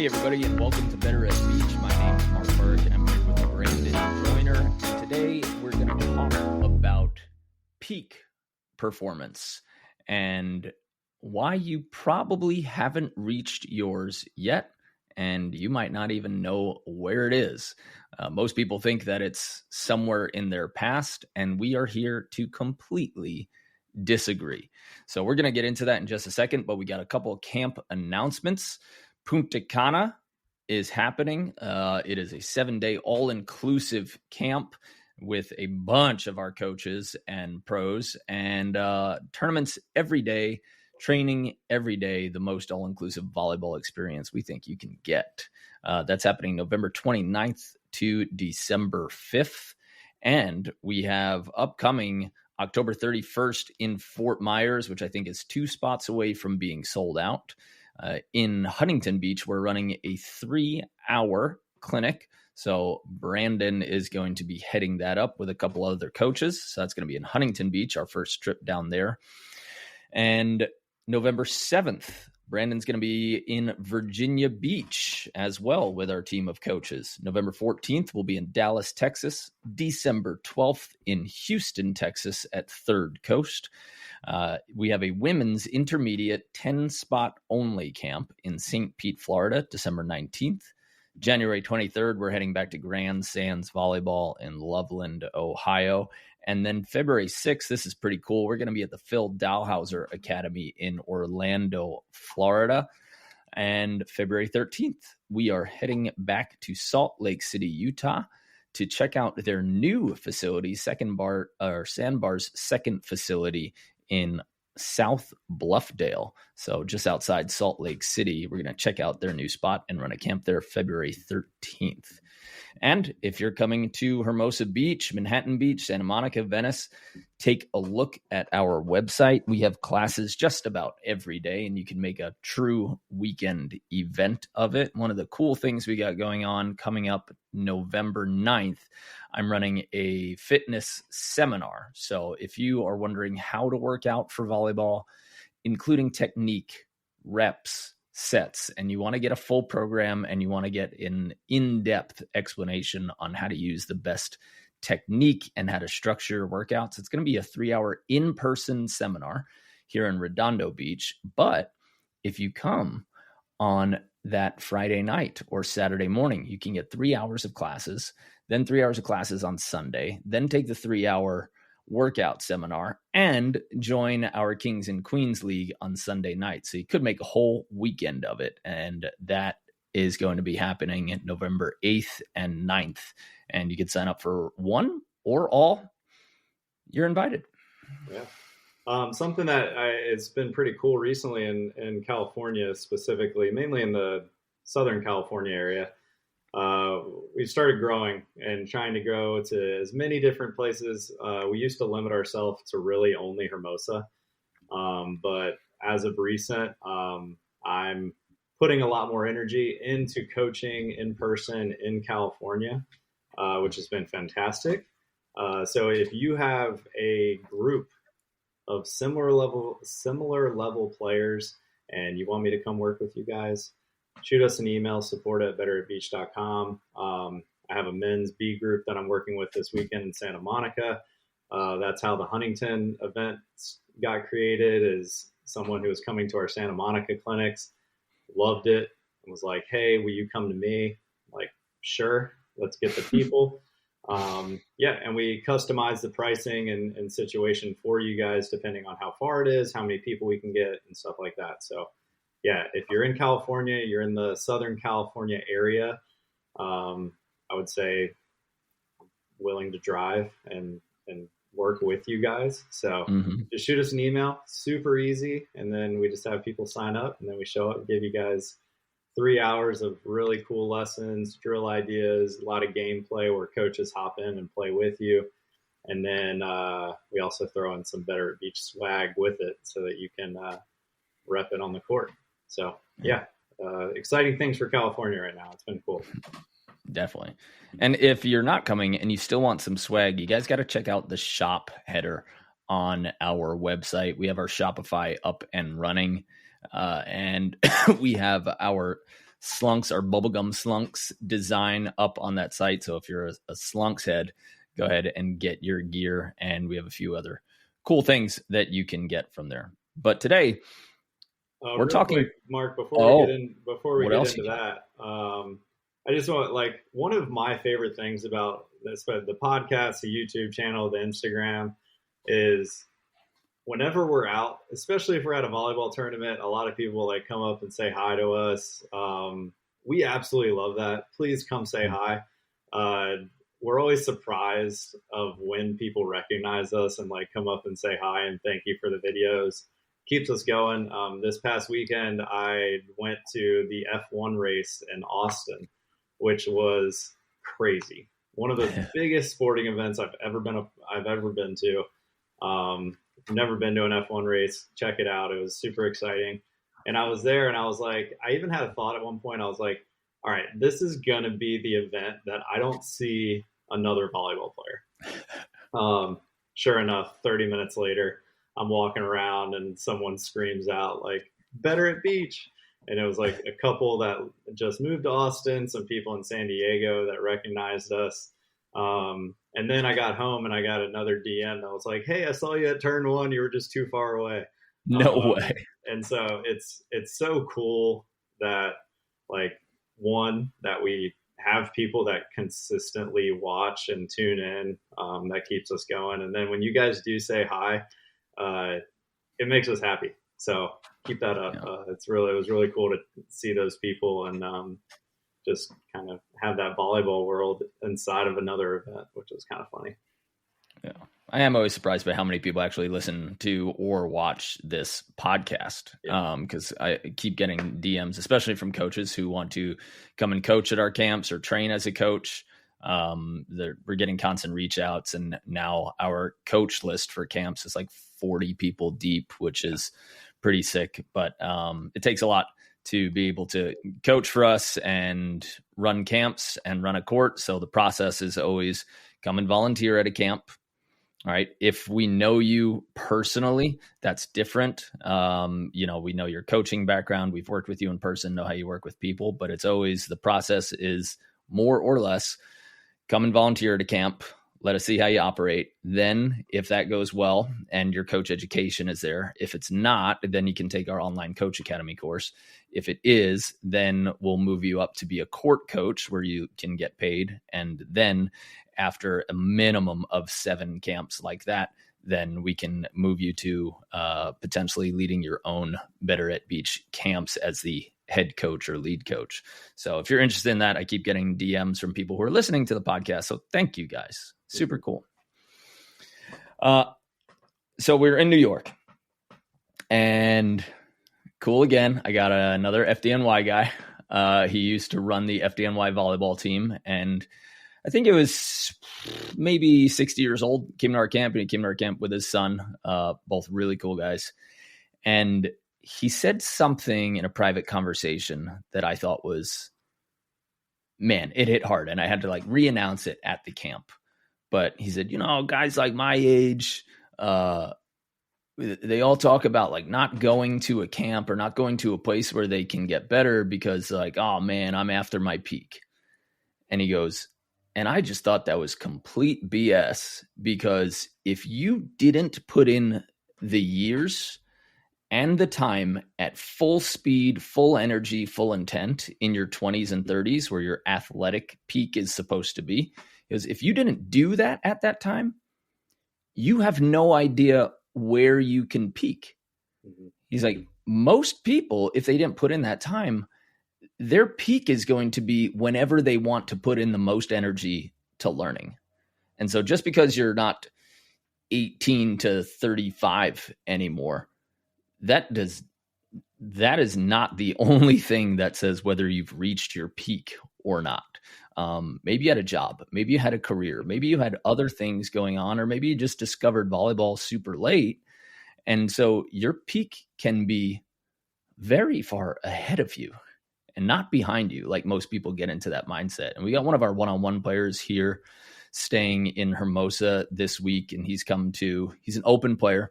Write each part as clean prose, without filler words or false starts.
Hey everybody, and welcome to Better at Beach. My name is Mark Burik, and I'm here with Brandon Joyner. And today we're going to talk about peak performance and why you probably haven't reached yours yet, and you might not even know where it is. Most people think that it's somewhere in their past, and we are here to completely disagree. So we're going to get into that in just a second, but we got a couple of camp announcements. Punta Cana is happening. It is a 7-day all-inclusive camp with a bunch of our coaches and pros, and tournaments every day, training every day, the most all-inclusive volleyball experience we think you can get. That's happening November 29th to December 5th. And we have upcoming October 31st in Fort Myers, which I think is 2 spots away from being sold out. In Huntington Beach, we're running a 3-hour clinic. So Brandon is going to be heading that up with a couple other coaches. So that's going to be in Huntington Beach, our first trip down there. And November 7th, Brandon's going to be in Virginia Beach as well with our team of coaches. November 14th, we'll be in Dallas, Texas. December 12th in Houston, Texas at Third Coast. We have a women's intermediate 10-spot only camp in St. Pete, Florida, December 19th. January 23rd, we're heading back to Grand Sands Volleyball in Loveland, Ohio. And then February 6th, this is pretty cool. We're going to be at the Phil Dalhouser Academy in Orlando, Florida. And February 13th, we are heading back to Salt Lake City, Utah to check out their new facility, Sandbar's second facility in South Bluffdale. So just outside Salt Lake City, we're going to check out their new spot and run a camp there February 13th. And if you're coming to Hermosa Beach, Manhattan Beach, Santa Monica, Venice, take a look at our website. We have classes just about every day, and you can make a true weekend event of it. One of the cool things we got going on coming up November 9th, I'm running a fitness seminar. So if you are wondering how to work out for volleyball, including technique, reps, sets, and you want to get a full program and you want to get an in-depth explanation on how to use the best technique and how to structure your workouts, it's going to be a 3-hour in-person seminar here in Redondo Beach. But if you come on that Friday night or Saturday morning, you can get 3 hours of classes, then 3 hours of classes on Sunday, then take the 3-hour workout seminar and join our Kings and Queens League on Sunday night. So you could make a whole weekend of it. And that is going to be happening November 8th and 9th. And you can sign up for one or all. You're invited. Yeah. Something that it's been pretty cool recently in California, specifically, mainly in the Southern California area. We started growing and trying to go to as many different places. We used to limit ourselves to really only Hermosa. But as of recent, I'm putting a lot more energy into coaching in person in California, which has been fantastic. So if you have a group of similar level players and you want me to come work with you guys, shoot us an email, support@betteratbeach.com. I have a men's B group that I'm working with this weekend in Santa Monica. That's how the Huntington event got created, is someone who was coming to our Santa Monica clinics, loved it, and was like, hey, will you come to me? I'm like, sure, let's get the people. And we customize the pricing and situation for you guys, depending on how far it is, how many people we can get, and stuff like that. So yeah, if you're in California, you're in the Southern California area, I would say I'm willing to drive and work with you guys. So just shoot us an email, super easy. And then we just have people sign up, and then we show up and give you guys 3 hours of really cool lessons, drill ideas, a lot of gameplay where coaches hop in and play with you. And then we also throw in some Better at Beach swag with it so that you can rep it on the court. So yeah, exciting things for California right now. It's been cool. Definitely. And if you're not coming and you still want some swag, you guys got to check out the shop header on our website. We have our Shopify up and running, and we have our Slunks or bubblegum slunks design up on that site. So if you're a slunks head, go ahead and get your gear. And we have a few other cool things that you can get from there. But today we're talking, quick, Mark, before we get into that, I just want, like, one of my favorite things about this, the podcast, the YouTube channel, the Instagram, is whenever we're out, especially if we're at a volleyball tournament, a lot of people like come up and say hi to us. We absolutely love that. Please come say hi. We're always surprised of when people recognize us and like come up and say hi and thank you for the videos. Keeps us going. This past weekend, I went to the F1 race in Austin, which was crazy. One of the biggest sporting events I've ever been to. If you've never been to an F1 race, check it out. It was super exciting. And I was there and I was like, I even had a thought at one point. I was like, all right, this is going to be the event that I don't see another volleyball player. Sure enough, 30 minutes later, I'm walking around and someone screams out like, better at beach. And it was like a couple that just moved to Austin, some people in San Diego that recognized us. And then I got home and I got another DM that was like, hey, I saw you at turn 1. You were just too far away. No way. And so it's so cool that, like, one, that we have people that consistently watch and tune in, that keeps us going. And then when you guys do say hi, it makes us happy. So keep that up. Yeah. It was really cool to see those people and just kind of have that volleyball world inside of another event, which was kind of funny. Yeah. I am always surprised by how many people actually listen to or watch this podcast. Because I keep getting DMs, especially from coaches who want to come and coach at our camps or train as a coach. We're getting constant reach outs, and now our coach list for camps is like 40 people deep, which is pretty sick. But it takes a lot to be able to coach for us and run camps and run a court. So the process is always come and volunteer at a camp. All right. If we know you personally, that's different. We know your coaching background. We've worked with you in person, know how you work with people, but it's always the process is more or less come and volunteer at a camp. Let us see how you operate. Then if that goes well and your coach education is there, if it's not, then you can take our online coach academy course. If it is, then we'll move you up to be a court coach where you can get paid. And then after a minimum of 7 camps like that, then we can move you to potentially leading your own Better at Beach camps as the head coach or lead coach. So if you're interested in that, I keep getting DMs from people who are listening to the podcast. So thank you guys. Super cool. So we're in New York and cool again. I got another FDNY guy. He used to run the FDNY volleyball team, and I think it was maybe 60 years old, came to our camp, and he came to our camp with his son, both really cool guys. And he said something in a private conversation that I thought was, man, it hit hard. And I had to like re-announce it at the camp. But he said, guys like my age, they all talk about like not going to a camp or not going to a place where they can get better because like, oh man, I'm after my peak. And he goes, and I just thought that was complete BS, because if you didn't put in the years and the time at full speed, full energy, full intent in your 20s and 30s, where your athletic peak is supposed to be, because if you didn't do that at that time, you have no idea where you can peak. Mm-hmm. He's like, most people, if they didn't put in that time, their peak is going to be whenever they want to put in the most energy to learning. And so just because you're not 18 to 35 anymore, that is not the only thing that says whether you've reached your peak or not. Maybe you had a job, maybe you had a career, maybe you had other things going on, or maybe you just discovered volleyball super late. And so your peak can be very far ahead of you and not behind you. Like most people get into that mindset. And we got one of our one-on-one players here staying in Hermosa this week. And he's an open player,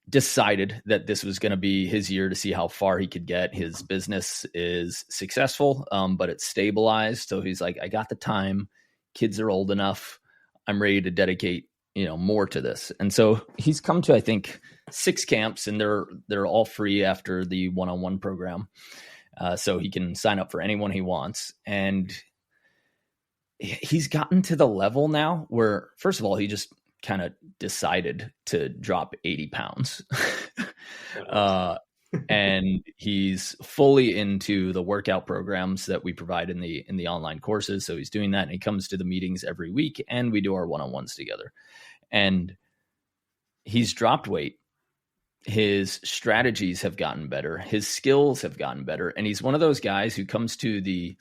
decided that this was going to be his year to see how far he could get. His business is successful, but it's stabilized. So he's like, I got the time. Kids are old enough. I'm ready to dedicate, more to this. And so he's come to, I think, 6 camps, and they're all free after the one-on-one program. So he can sign up for anyone he wants. And he's gotten to the level now where, first of all, he just kind of decided to drop 80 pounds. And he's fully into the workout programs that we provide in the online courses. So he's doing that, and he comes to the meetings every week, and we do our one-on-ones together. And he's dropped weight. His strategies have gotten better. His skills have gotten better. And he's one of those guys who comes to the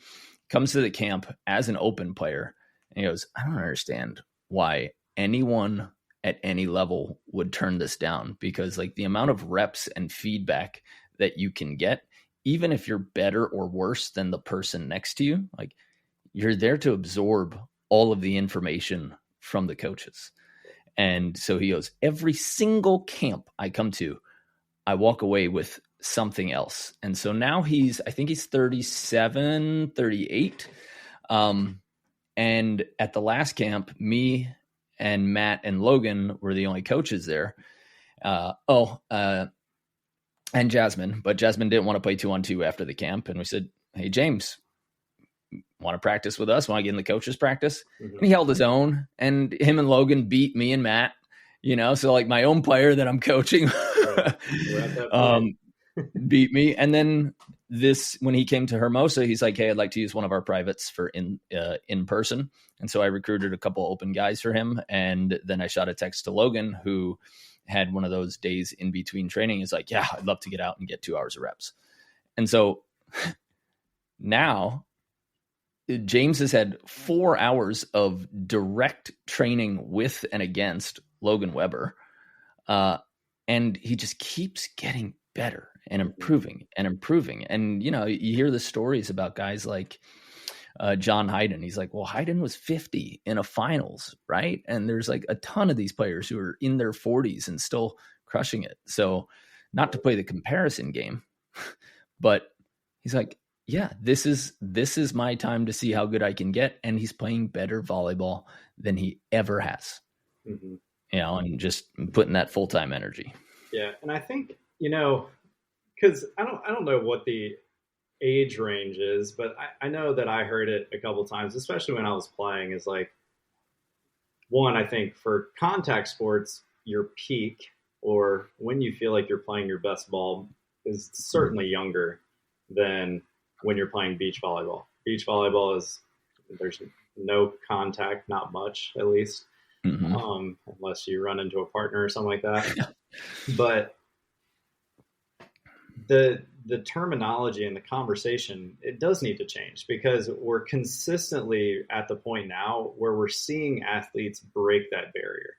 camp as an open player, and he goes, I don't understand why anyone at any level would turn this down, because like the amount of reps and feedback that you can get, even if you're better or worse than the person next to you, like you're there to absorb all of the information from the coaches. And so he goes, every single camp I come to, I walk away with something else. And so now I think he's 37, 38. And at the last camp, me and Matt and Logan were the only coaches there. And Jasmine, but Jasmine didn't want to play 2-on-2 after the camp. And we said, hey, James, want to practice with us? Want to get in the coaches practice? Mm-hmm. And he held his own, and him and Logan beat me and Matt, so like my own player that I'm coaching beat me. And then when he came to Hermosa, he's like, hey, I'd like to use one of our privates for in person. And so I recruited a couple open guys for him. And then I shot a text to Logan, who had one of those days in between training. He's like, yeah, I'd love to get out and get 2 hours of reps. And so now James has had 4 hours of direct training with and against Logan Weber. And he just keeps getting better and improving and improving. And, you hear the stories about guys like John Hayden. He's like, well, Hayden was 50 in a finals, right? And there's like a ton of these players who are in their 40s and still crushing it. So not to play the comparison game, but he's like, yeah, this is my time to see how good I can get. And he's playing better volleyball than he ever has, and just putting that full-time energy. Yeah. And I think, because I don't know what the age range is, but I know that I heard it a couple times, especially when I was playing, is like, one, I think for contact sports, your peak, or when you feel like you're playing your best ball, is certainly younger than when you're playing beach volleyball. Beach volleyball there's no contact, not much at least, unless you run into a partner or something like that. But the terminology and the conversation, it does need to change, because we're consistently at the point now where we're seeing athletes break that barrier,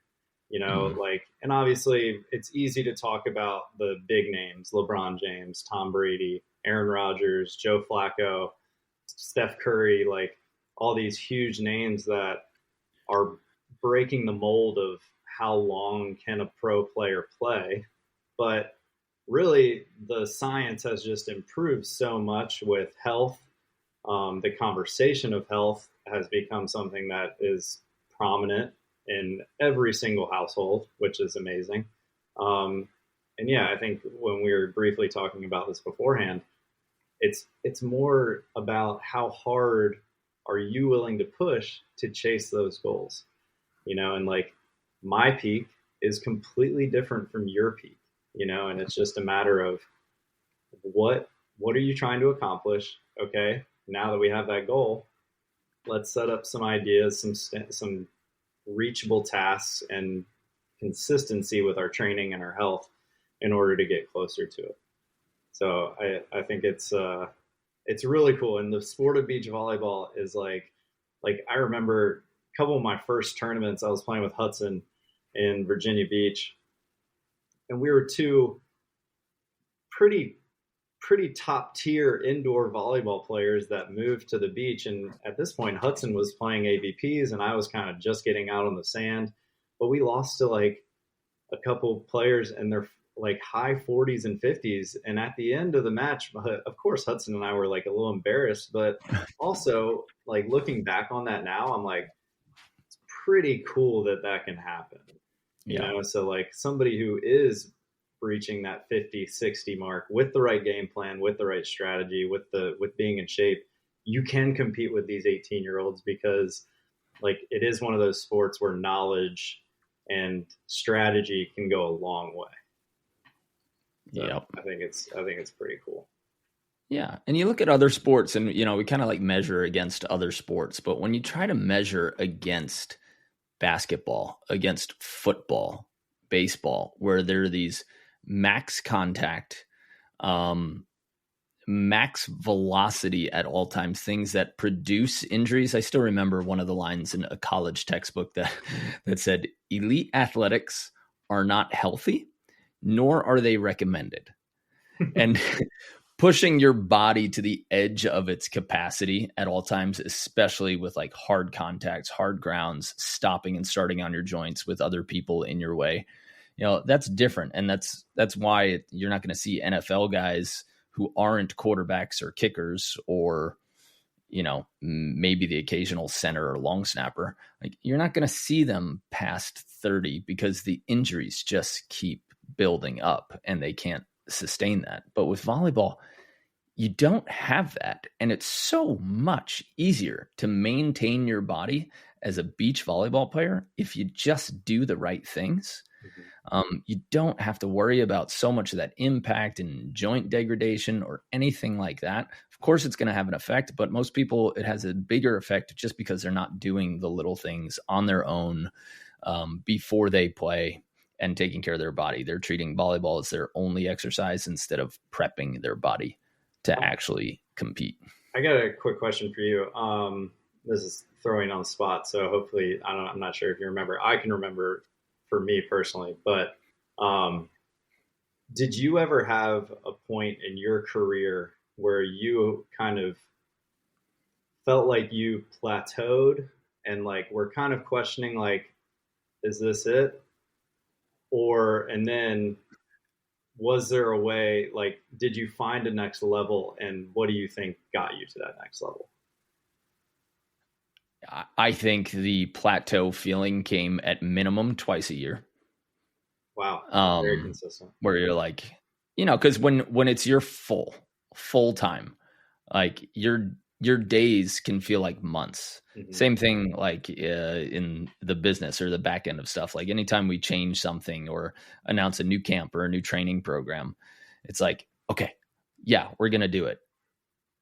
and obviously it's easy to talk about the big names, LeBron James, Tom Brady, Aaron Rodgers, Joe Flacco, Steph Curry, like all these huge names that are breaking the mold of how long can a pro player play. But really, the science has just improved so much with health. The conversation of health has become something that is prominent in every single household, which is amazing. And yeah, I think when we were briefly talking about this beforehand, it's more about how hard are you willing to push to chase those goals, and like my peak is completely different from your peak. And it's just a matter of what are you trying to accomplish? Okay, now that we have that goal, let's set up some ideas, some reachable tasks and consistency with our training and our health in order to get closer to it. So I think it's really cool. And the sport of beach volleyball is like I remember a couple of my first tournaments, I was playing with Hudson in Virginia Beach. And we were 2 pretty top tier indoor volleyball players that moved to the beach. And at this point, Hudson was playing AVPs and I was kind of just getting out on the sand. But we lost to like a couple players, and like high 40s and 50s. And at the end of the match, of course, Hudson and I were like a little embarrassed, but also like looking back on that now, I'm like, it's pretty cool that that can happen, you know? So like somebody who is reaching that 50, 60 mark with the right game plan, with the right strategy, with being in shape, you can compete with these 18-year-olds because like it is one of those sports where knowledge and strategy can go a long way. So I think it's pretty cool. Yeah. And you look at other sports and, you know, we kind of like measure against other sports, but when you try to measure against basketball, against football, baseball, where there are these max contact, max velocity at all times, things that produce injuries. I still remember one of the lines in a college textbook that said, elite athletics are not healthy, nor are they recommended. And pushing your body to the edge of its capacity at all times, especially with like hard contacts, hard grounds, stopping and starting on your joints with other people in your way, you know, that's different. And that's why you're not going to see NFL guys who aren't quarterbacks or kickers or, you know, maybe the occasional center or long snapper. Like you're not going to see them past 30 because the injuries just keep building up and they can't sustain that. But with volleyball, you don't have that. And it's so much easier to maintain your body as a beach volleyball player if you just do the right things. You don't have to worry about so much of that impact and joint degradation or anything like that. Of course, it's going to have an effect, but most people, it has a bigger effect just because they're not doing the little things on their own before they play and taking care of their body. They're treating volleyball as their only exercise instead of prepping their body to actually compete. I got a quick question for you. This is throwing on the spot, so hopefully, I'm not sure if you remember. I can remember for me personally, but did you ever have a point in your career where you kind of felt like you plateaued and like were kind of questioning, like, is this it? And then was there a way, like, did you find a next level, and what do you think got you to that next level? I think the plateau feeling came at minimum twice a year. Wow. Very consistent. Where you're like, you know, because when it's your full time, like your days can feel like months. Mm-hmm. Same thing like in the business or the back end of stuff. Like anytime we change something or announce a new camp or a new training program, it's like, okay, yeah, we're going to do it.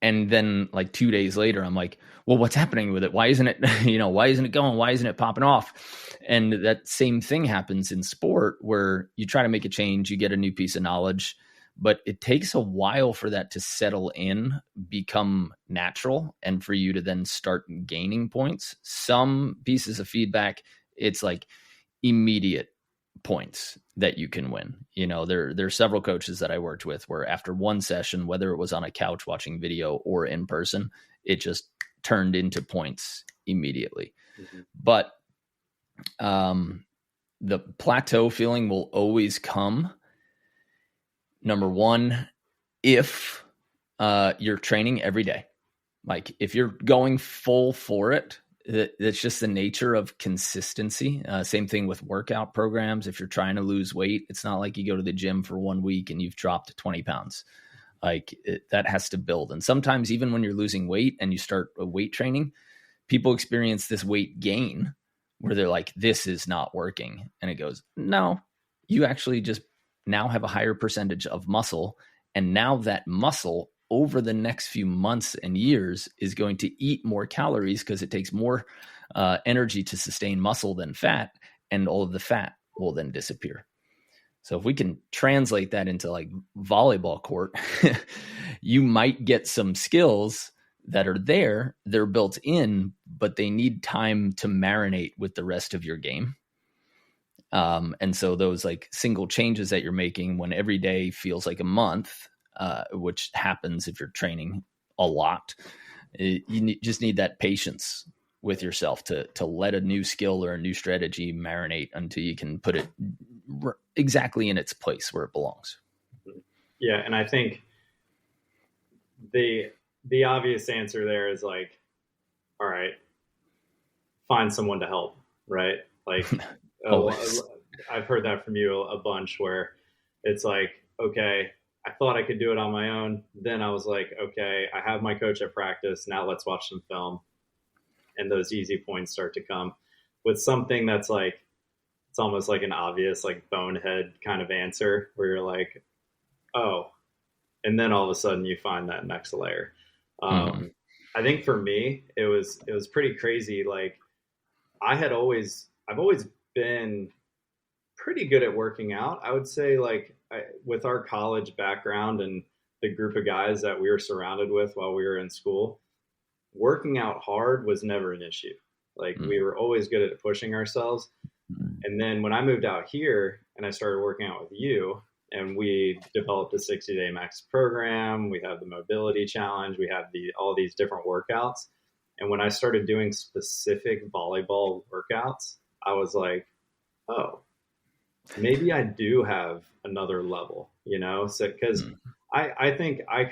And then like 2 days later, I'm like, well, what's happening with it? Why isn't it, why isn't it going? Why isn't it popping off? And that same thing happens in sport where you try to make a change, you get a new piece of knowledge, but it takes a while for that to settle in, become natural, and for you to then start gaining points. Some pieces of feedback, it's like immediate points that you can win. There are several coaches that I worked with where after one session, whether it was on a couch watching video or in person, it just turned into points immediately. Mm-hmm. But the plateau feeling will always come. Number one, if you're training every day, like if you're going full for it, that's just the nature of consistency. Same thing with workout programs. If you're trying to lose weight, it's not like you go to the gym for 1 week and you've dropped 20 pounds. That has to build. And sometimes even when you're losing weight and you start a weight training, people experience this weight gain where they're like, this is not working. And it goes, no, you actually just now have a higher percentage of muscle. And now that muscle over the next few months and years is going to eat more calories because it takes more energy to sustain muscle than fat, and all of the fat will then disappear. So if we can translate that into like volleyball court, you might get some skills that are there, they're built in, but they need time to marinate with the rest of your game. And so those like single changes that you're making when every day feels like a month, which happens if you're training a lot, just need that patience with yourself to let a new skill or a new strategy marinate until you can put it, exactly in its place where it belongs. Yeah. And I think the obvious answer there is like, all right, find someone to help, right? Like, I've heard that from you a bunch where it's like, okay, I thought I could do it on my own. Then I was like, okay, I have my coach at practice. Now let's watch some film. And those easy points start to come with something that's like, it's almost like an obvious, like bonehead kind of answer where you're like, oh, and then all of a sudden you find that next layer. I think for me, it was pretty crazy. Like I've always been pretty good at working out. I would say like with our college background and the group of guys that we were surrounded with while we were in school, working out hard was never an issue. Like we were always good at pushing ourselves. And then when I moved out here and I started working out with you and we developed a 60-day max program, we have the mobility challenge, we have all these different workouts. And when I started doing specific volleyball workouts, I was like, oh, maybe I do have another level, you know? So, cause I think I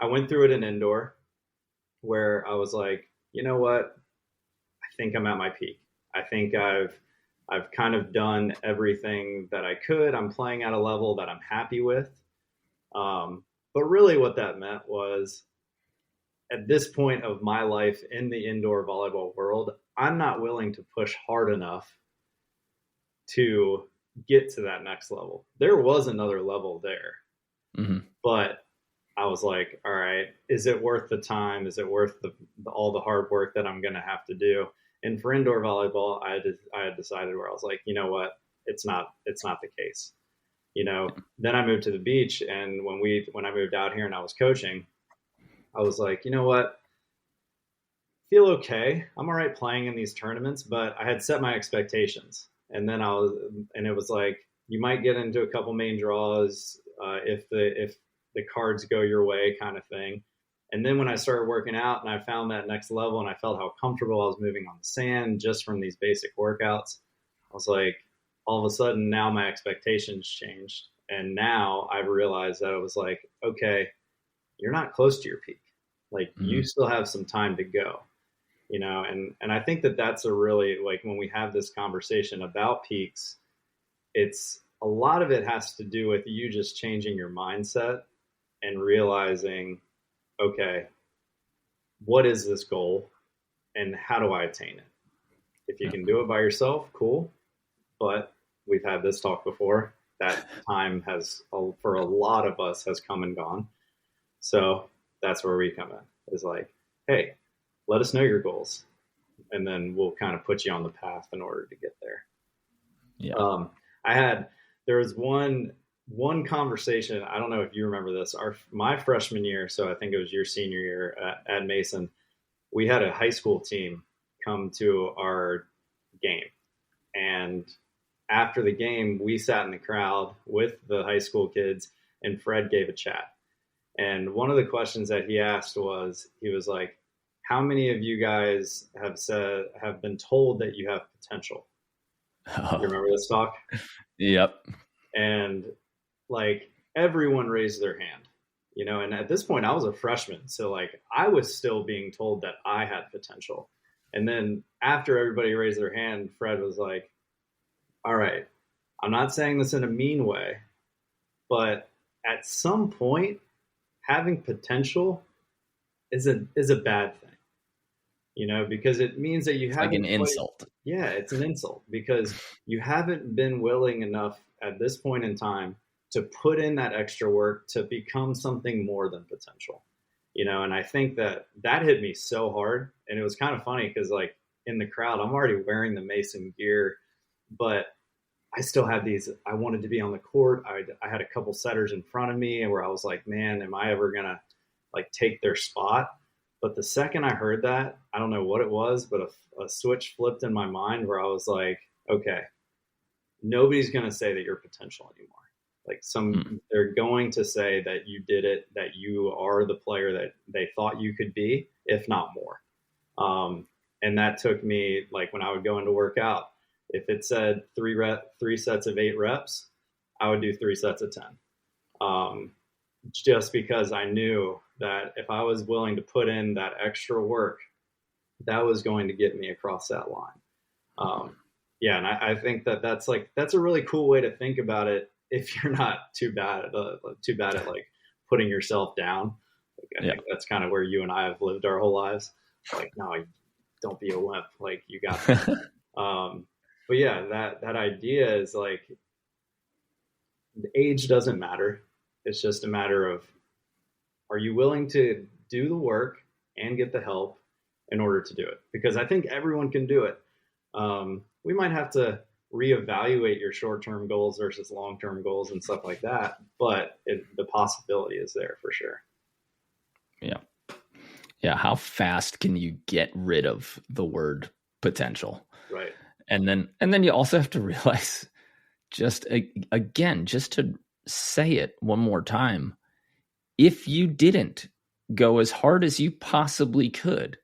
went through it in indoor where I was like, you know what? I think I'm at my peak. I think I've kind of done everything that I could. I'm playing at a level that I'm happy with. But really what that meant was at this point of my life in the indoor volleyball world, I'm not willing to push hard enough to get to that next level. There was another level there, but I was like, all right, is it worth the time? Is it worth all the hard work that I'm going to have to do? And for indoor volleyball, I had decided where I was like, you know what, it's not the case. You know, then I moved to the beach, and when I moved out here and I was coaching, I was like, you know what, feel okay. I'm all right playing in these tournaments, but I had set my expectations, and then it was like, you might get into a couple main draws if the cards go your way, kind of thing. And then when I started working out and I found that next level and I felt how comfortable I was moving on the sand just from these basic workouts, I was like, all of a sudden now my expectations changed. And now I've realized that it was like, okay, you're not close to your peak. Like you still have some time to go, you know? And I think that that's a really, like when we have this conversation about peaks, it's a lot of it has to do with you just changing your mindset and realizing, okay, what is this goal and how do I attain it? If you can do it by yourself, cool. But we've had this talk before. That time has, for a lot of us, has come and gone. So that's where we come in. Is like, hey, let us know your goals. And then we'll kind of put you on the path in order to get there. Yeah. There was one conversation. I don't know if you remember this. My freshman year, so I think it was your senior year at Mason, we had a high school team come to our game. And after the game, we sat in the crowd with the high school kids and Fred gave a chat. And one of the questions that he asked was, he was like, how many of you guys have been told that you have potential? Oh. You remember this talk? Yep. And like everyone raised their hand, you know, and at this point I was a freshman. So like I was still being told that I had potential. And then after everybody raised their hand, Fred was like, all right, I'm not saying this in a mean way, but at some point having potential is a bad thing, you know, because it means that you haven't, like an insult. Yeah, it's an insult because you haven't been willing enough at this point in time to put in that extra work to become something more than potential, you know? And I think that hit me so hard. And it was kind of funny because like in the crowd, I'm already wearing the Mason gear, but I still had I wanted to be on the court. I had a couple setters in front of me and where I was like, man, am I ever going to like take their spot? But the second I heard that, I don't know what it was, but a switch flipped in my mind where I was like, okay, nobody's going to say that you're potential anymore. Like they're going to say that you did it, that you are the player that they thought you could be, if not more. And that took me, like when I would go into work out If it said three sets of 8 reps, I would do 3 sets of 10. Just because I knew that if I was willing to put in that extra work, that was going to get me across that line. Yeah, and I think that's a really cool way to think about it if you're not too bad at like putting yourself down. Like, I think that's kind of where you and I have lived our whole lives. Like, no, don't be a wimp. Like, you got this. But yeah, that idea is like, the age doesn't matter. It's just a matter of, are you willing to do the work and get the help in order to do it? Because I think everyone can do it. We might have to reevaluate your short-term goals versus long-term goals and stuff like that, but the possibility is there for sure. Yeah. How fast can you get rid of the word potential? Right. And then you also have to realize, just to say it one more time, if you didn't go as hard as you possibly could,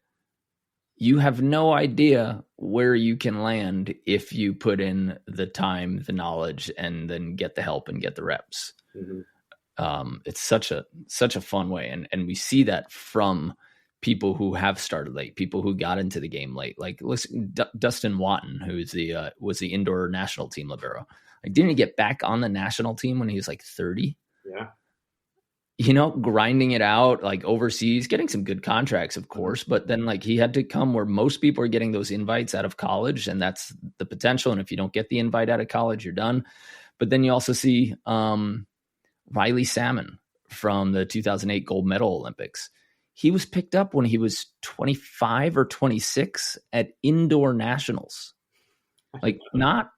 you have no idea where you can land if you put in the time, the knowledge, and then get the help and get the reps. Mm-hmm. It's such a fun way. And we see that from people who have started late, people who got into the game late. Like, listen, Dustin Watton, who was the indoor national team libero. Like, didn't he get back on the national team when he was like 30? Yeah. Grinding it out, like overseas, getting some good contracts, of course, but then like he had to come where most people are getting those invites out of college, and that's the potential. And if you don't get the invite out of college, you're done. But then you also see Riley Salmon from the 2008 gold medal Olympics. He was picked up when he was 25 or 26 at indoor nationals, like not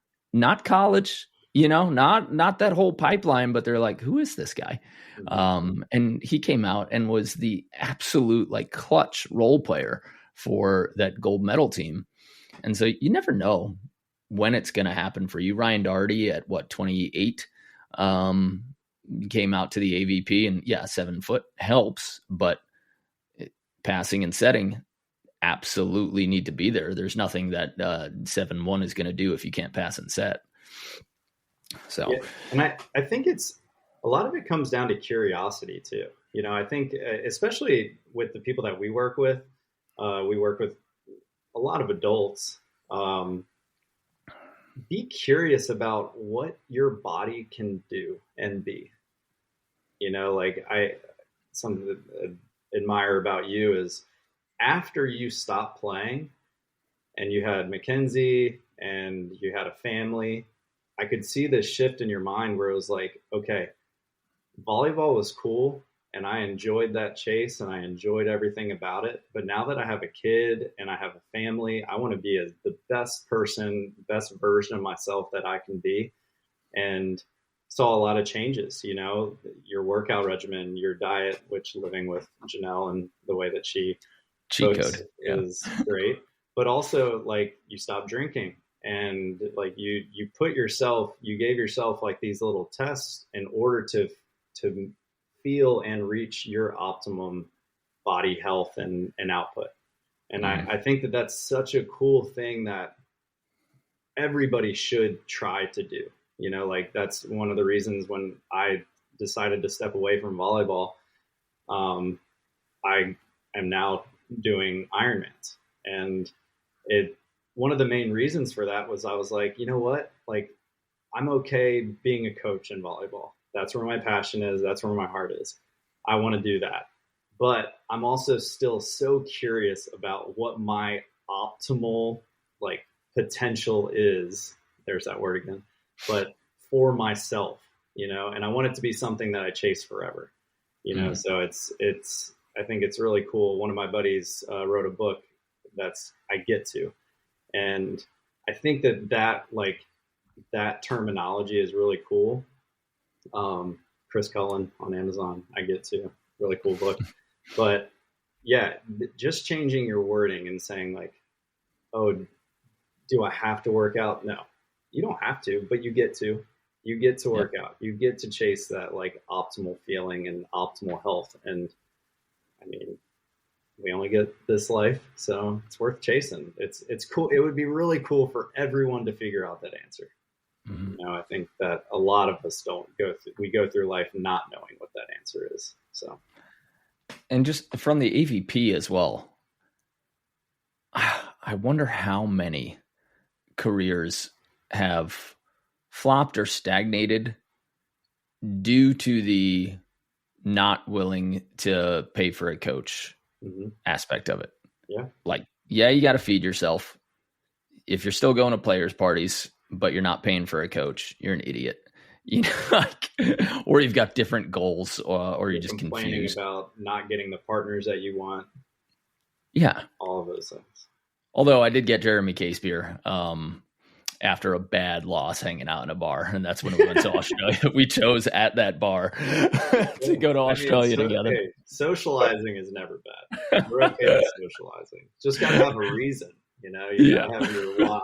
college, not that whole pipeline, but they're like, who is this guy? And he came out and was the absolute like clutch role player for that gold medal team. And so you never know when it's going to happen for you. Ryan Doherty at 28, came out to the AVP, and 7 foot helps, but passing and setting absolutely need to be there. There's nothing that 7-1 is going to do if you can't pass and set. So, and I think a lot of it comes down to curiosity too. I think especially with the people that we work with a lot of adults. Be curious about what your body can do and be. Something that I admire about you is, after you stopped playing and you had Mackenzie and you had a family, I could see this shift in your mind where it was like, okay, volleyball was cool and I enjoyed that chase and I enjoyed everything about it. But now that I have a kid and I have a family, I want to be the best person, best version of myself that I can be. And saw a lot of changes, your workout regimen, your diet, which living with Janelle and the way that she cheat code is great, but also like you stopped drinking. And like you gave yourself like these little tests in order to feel and reach your optimum body health and output. And I think that's such a cool thing that everybody should try to do. Like that's one of the reasons when I decided to step away from volleyball, I am now doing Ironmans. And one of the main reasons for that was I was like, you know what? Like, I'm okay being a coach in volleyball. That's where my passion is. That's where my heart is. I want to do that. But I'm also still so curious about what my optimal like potential is. There's that word again. But for myself, and I want it to be something that I chase forever, so it's, I think it's really cool. One of my buddies wrote a book that's I Get To. And I think that terminology is really cool. Chris Cullen on Amazon, I Get To, really cool book. But yeah, just changing your wording and saying like, oh, do I have to work out? No, you don't have to, but you get to work out. You get to chase that like optimal feeling and optimal health. And I mean, we only get this life, so it's worth chasing. It's cool. It would be really cool for everyone to figure out that answer. Mm-hmm. I think that a lot of us we go through life not knowing what that answer is. So, and just from the AVP as well, I wonder how many careers have flopped or stagnated due to the not willing to pay for a coach aspect of it. Yeah. Like, yeah, you got to feed yourself. If you're still going to players' parties, but you're not paying for a coach, you're an idiot. Or you've got different goals, or you're just confused about not getting the partners that you want. Yeah. All of those things. Although I did get Jeremy Casebeer after a bad loss hanging out in a bar, and that's when we went to Australia. We chose at that bar to go to Australia together. Hey, socializing is never bad. We're okay with socializing. Just got to have a reason, you got to have your why.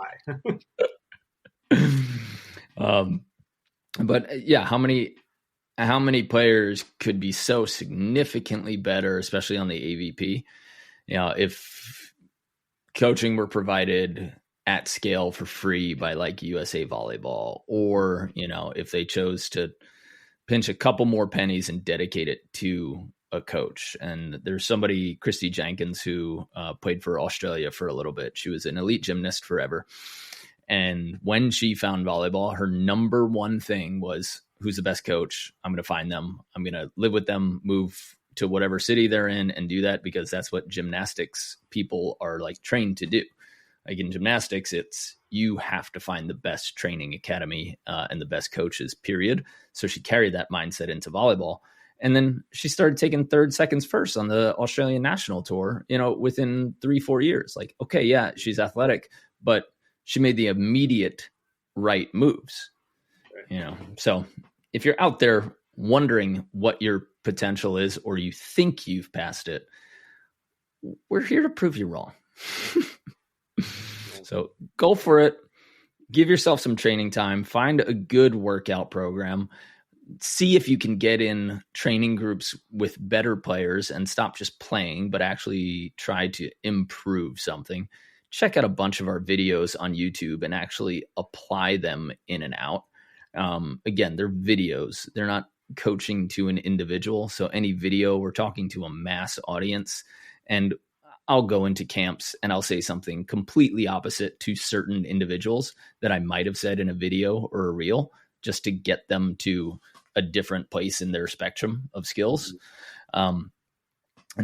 But yeah, how many players could be so significantly better, especially on the AVP? If coaching were provided at scale for free by like USA Volleyball, or, if they chose to pinch a couple more pennies and dedicate it to a coach. And there's somebody, Christy Jenkins, who played for Australia for a little bit. She was an elite gymnast forever. And when she found volleyball, her number one thing was, who's the best coach? I'm going to find them. I'm going to live with them, move to whatever city they're in and do that, because that's what gymnastics people are like trained to do. Like in gymnastics, it's you have to find the best training academy and the best coaches, period. So she carried that mindset into volleyball. And then she started taking third, seconds, first on the Australian national tour, within 3-4 years. Like, okay, yeah, she's athletic, but she made the immediate right moves, So if you're out there wondering what your potential is, or you think you've passed it, we're here to prove you wrong. So go for it. Give yourself some training time. Find a good workout program. See if you can get in training groups with better players and stop just playing, but actually try to improve something. Check out a bunch of our videos on YouTube and actually apply them in and out. Again, they're videos. They're not coaching to an individual. So any video, we're talking to a mass audience. And I'll go into camps and I'll say something completely opposite to certain individuals that I might have said in a video or a reel, just to get them to a different place in their spectrum of skills. And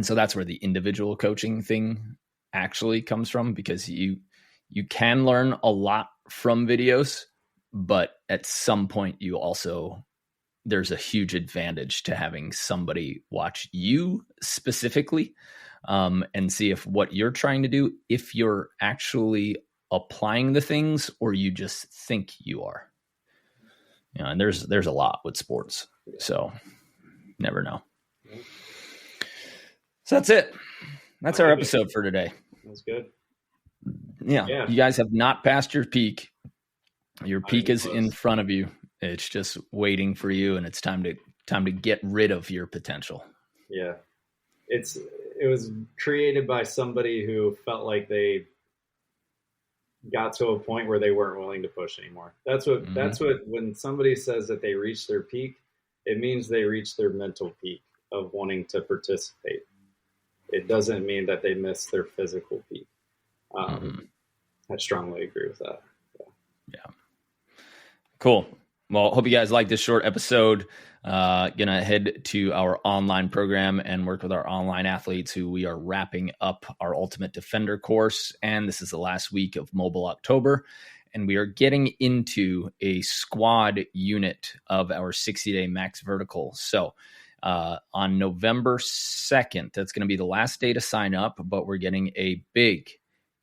so that's where the individual coaching thing actually comes from, because you can learn a lot from videos, but at some point there's a huge advantage to having somebody watch you specifically and see if what you're trying to do, if you're actually applying the things or you just think you are. And there's a lot with sports, so never know. So that's it. That's our episode for today. That's good. Yeah. You guys have not passed your peak. Your peak is in front of you. It's just waiting for you, and it's time to get rid of your potential. Yeah. It was created by somebody who felt like they got to a point where they weren't willing to push anymore. That's what when somebody says that they reached their peak, it means they reached their mental peak of wanting to participate. It doesn't mean that they missed their physical peak. I strongly agree with that. Yeah. Cool. Well, hope you guys like this short episode. Gonna head to our online program and work with our online athletes, who we are wrapping up our Ultimate Defender course. And this is the last week of Mobile October. And we are getting into a squad unit of our 60-day max vertical. So on November 2nd, that's going to be the last day to sign up, but we're getting a big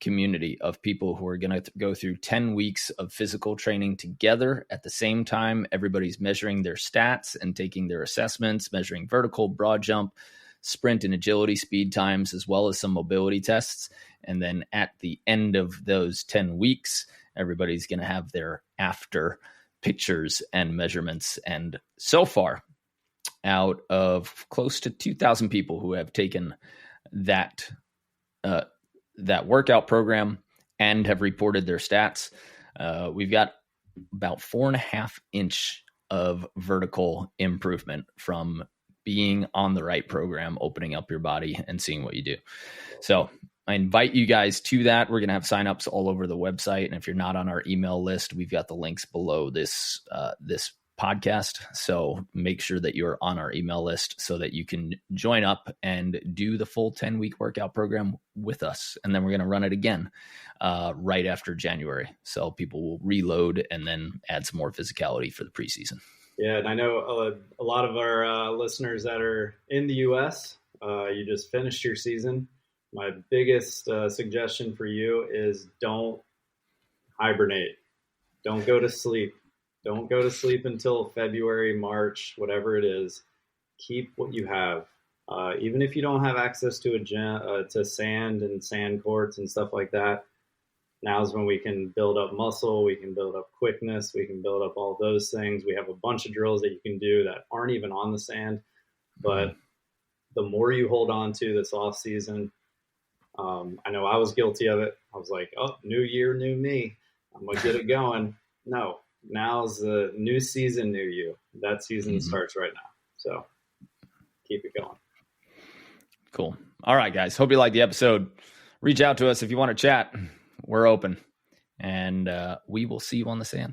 community of people who are going to go through 10 weeks of physical training together at the same time. Everybody's measuring their stats and taking their assessments, measuring vertical, broad jump, sprint and agility speed times, as well as some mobility tests. And then at the end of those 10 weeks, everybody's going to have their after pictures and measurements. And so far, out of close to 2,000 people who have taken that that workout program and have reported their stats. We've got about 4.5 inch of vertical improvement from being on the right program, opening up your body and seeing what you do. So I invite you guys to that. We're going to have signups all over the website. And if you're not on our email list, we've got the links below this podcast. So make sure that you're on our email list so that you can join up and do the full 10-week workout program with us. And then we're going to run it again right after January. So people will reload and then add some more physicality for the preseason. Yeah, and I know a lot of our listeners that are in the U.S., you just finished your season. My biggest suggestion for you is don't hibernate. Don't go to sleep. Don't go to sleep until February, March, whatever it is. Keep what you have. Even if you don't have access to a gym, to sand and sand courts and stuff like that, now's when we can build up muscle, we can build up quickness, we can build up all those things. We have a bunch of drills that you can do that aren't even on the sand. But the more you hold on to this off season, I know I was guilty of it. I was like, oh, new year, new me. I'm going to get it going. No, now's the new season, new you. That season starts right now. So keep it going. Cool. All right, guys. Hope you liked the episode. Reach out to us if you want to chat. We're open. And we will see you on the sand.